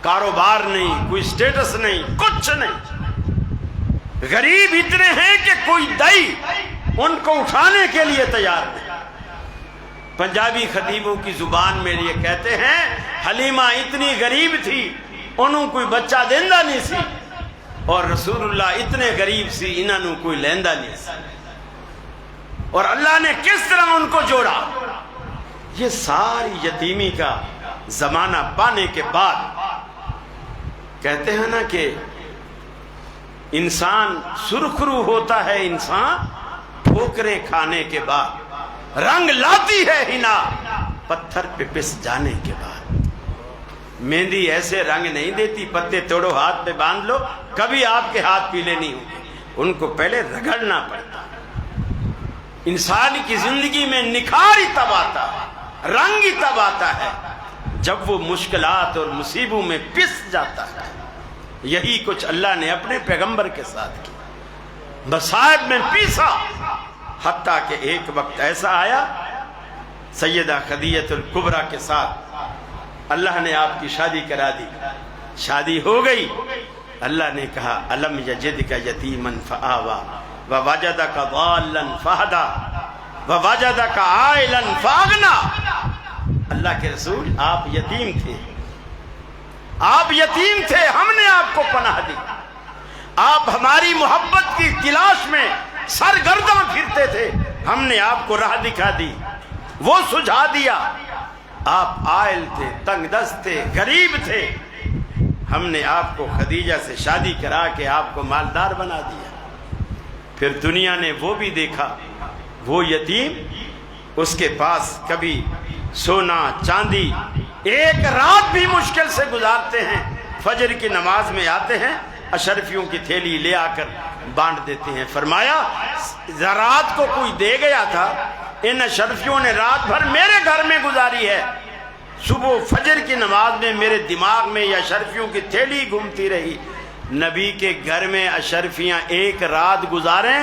کاروبار نہیں، کوئی سٹیٹس نہیں، کچھ نہیں، غریب اتنے ہیں کہ کوئی دائی ان کو اٹھانے کے لیے تیار نہیں۔ پنجابی خطیبوں کی زبان میں یہ کہتے ہیں حلیمہ اتنی غریب تھی انہوں کوئی بچہ دیندہ نہیں سی، اور رسول اللہ اتنے غریب سی انہوں کوئی لیندہ نہیں سی، اور اللہ نے کس طرح ان کو جوڑا۔ یہ ساری یتیمی کا زمانہ پانے کے بعد کہتے ہیں نا کہ انسان سرخرو ہوتا ہے، انسان ٹھوکریں کھانے کے بعد، رنگ لاتی ہے ہنا پتھر پہ پس جانے کے بعد۔ مہندی ایسے رنگ نہیں دیتی، پتے توڑو ہاتھ پہ باندھ لو، کبھی آپ کے ہاتھ پیلے نہیں ہوں گے، ان کو پہلے رگڑنا پڑتا۔ انسان کی زندگی میں نکھار ہی تب آتا ہے، رنگ ہی تب آتا ہے جب وہ مشکلات اور مصیبوں میں پس جاتا ہے۔ یہی کچھ اللہ نے اپنے پیغمبر کے ساتھ کیا، مصائب میں پیسا، حتیٰ کہ ایک وقت ایسا آیا سیدہ خدیجہ الکبریٰ کے ساتھ اللہ نے آپ کی شادی کرا دی، شادی ہو گئی۔ اللہ نے کہا الم یجدک یتیما فآویٰ ووجدک ضالا فہدیٰ ووجدک عائلا فاغنیٰ۔ اللہ کے رسول آپ یتیم تھے، آپ یتیم تھے، ہم نے آپ کو پناہ دی، آپ ہماری محبت کی تلاش میں سرگرداں پھرتے تھے، ہم نے آپ کو راہ دکھا دی، وہ سجھا دیا۔ آپ عائل تھے، تنگ دست تھے، غریب تھے، ہم نے آپ کو خدیجہ سے شادی کرا کے آپ کو مالدار بنا دیا۔ پھر دنیا نے وہ بھی دیکھا، وہ یتیم، اس کے پاس کبھی سونا چاندی، ایک رات بھی مشکل سے گزارتے ہیں، فجر کی نماز میں آتے ہیں، اشرفیوں کی تھیلی لے آ کر بانٹ دیتے ہیں۔ فرمایا رات کو کوئی دے گیا تھا، ان اشرفیوں نے رات بھر میرے گھر میں گزاری ہے، صبح فجر کی نماز میں میرے دماغ میں یہ اشرفیوں کی تھیلی گھومتی رہی۔ نبی کے گھر میں اشرفیاں ایک رات گزاریں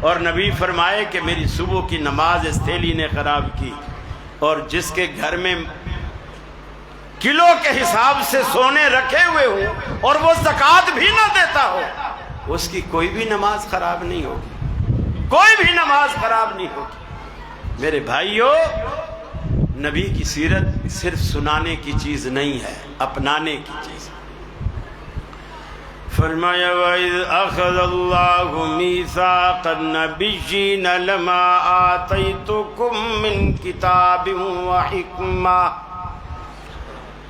اور نبی فرمائے کہ میری صبح کی نماز اس تھیلی نے خراب کی۔ اور جس کے گھر میں کلو کے حساب سے سونے رکھے ہوئے ہوں اور وہ زکوٰۃ بھی نہ دیتا ہو، اس کی کوئی بھی نماز خراب نہیں ہوگی، کوئی بھی نماز خراب نہیں ہوگی۔ میرے بھائیو، نبی کی سیرت صرف سنانے کی چیز نہیں ہے، اپنانے کی چیز ہے۔ فرمایا وَإِذْ أَخَذَ اللَّهُ مِيثَاقَ النَّبِيِّينَ لَمَا آتَيْتُكُم مِّن كِتَابٍ وَحِكْمَةٍ۔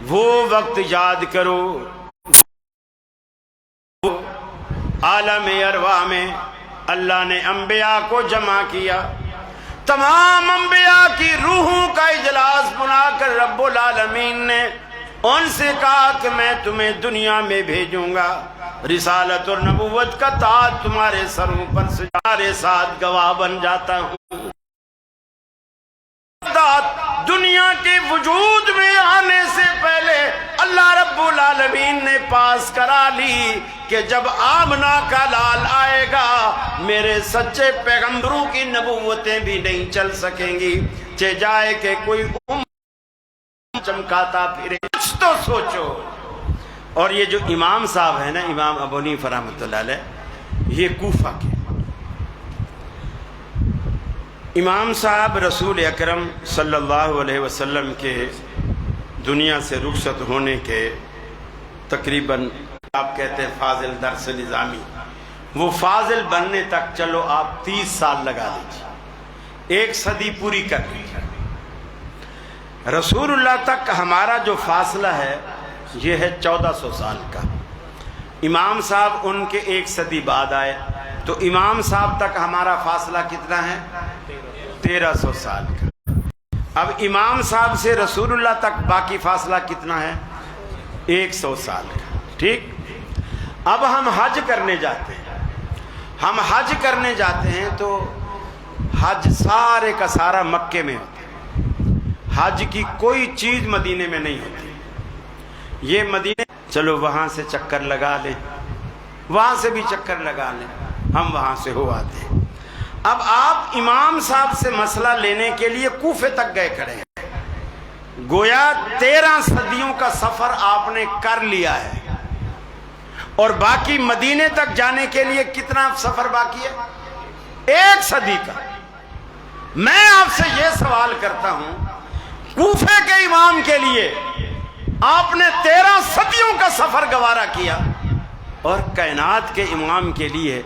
وہ وقت یاد کرو عالم ارواح میں اللہ نے انبیاء کو جمع کیا، تمام انبیاء کی روحوں کا اجلاس بنا کر رب العالمین نے ان سے کہا کہ میں تمہیں دنیا میں بھیجوں گا، رسالت اور نبوت کا تاج تمہارے سروں پر سے تمہارے ساتھ گواہ بن جاتا ہوں۔ دنیا کے وجود میں آنے سے پہلے اللہ رب العالمین نے پاس کرا لی کہ جب آمنہ کا لال آئے گا میرے سچے پیغمبروں کی نبوتیں بھی نہیں چل سکیں گی، چہ جائے کہ کوئی چمکاتا پھرے۔ کچھ تو سوچو۔ اور یہ جو امام صاحب ہیں نا، امام ابو حنیفہ رحمۃ اللہ علیہ، یہ کوفہ کے امام صاحب رسول اکرم صلی اللہ علیہ وسلم کے دنیا سے رخصت ہونے کے تقریباً آپ کہتے ہیں فاضل درس نظامی، وہ فاضل بننے تک چلو آپ 30 سال لگا دیجیے، 1 صدی پوری کر لیجیے۔ رسول اللہ تک ہمارا جو فاصلہ ہے یہ ہے 1400 سال کا۔ امام صاحب ان کے 1 صدی بعد آئے، تو امام صاحب تک ہمارا فاصلہ کتنا ہے؟ 1300 سال کا۔ اب امام صاحب سے رسول اللہ تک باقی فاصلہ کتنا ہے؟ 100 سال کا۔ ٹھیک، اب ہم حج کرنے جاتے ہیں، ہم حج کرنے جاتے ہیں تو حج سارے کا سارا مکے میں ہوتا ہے، حج کی کوئی چیز مدینے میں نہیں ہوتی۔ یہ مدینے چلو وہاں سے چکر لگا لیں، وہاں سے بھی چکر لگا لیں، ہم وہاں سے ہو آتے ہیں۔ اب آپ امام صاحب سے مسئلہ لینے کے لیے کوفے تک گئے کھڑے ہیں، گویا 13 صدیوں کا سفر آپ نے کر لیا ہے، اور باقی مدینے تک جانے کے لیے کتنا سفر باقی ہے؟ 1 صدی کا۔ میں آپ سے یہ سوال کرتا ہوں، کوفے کے امام کے لیے آپ نے 13 صدیوں کا سفر گوارا کیا، اور کائنات کے امام کے لیے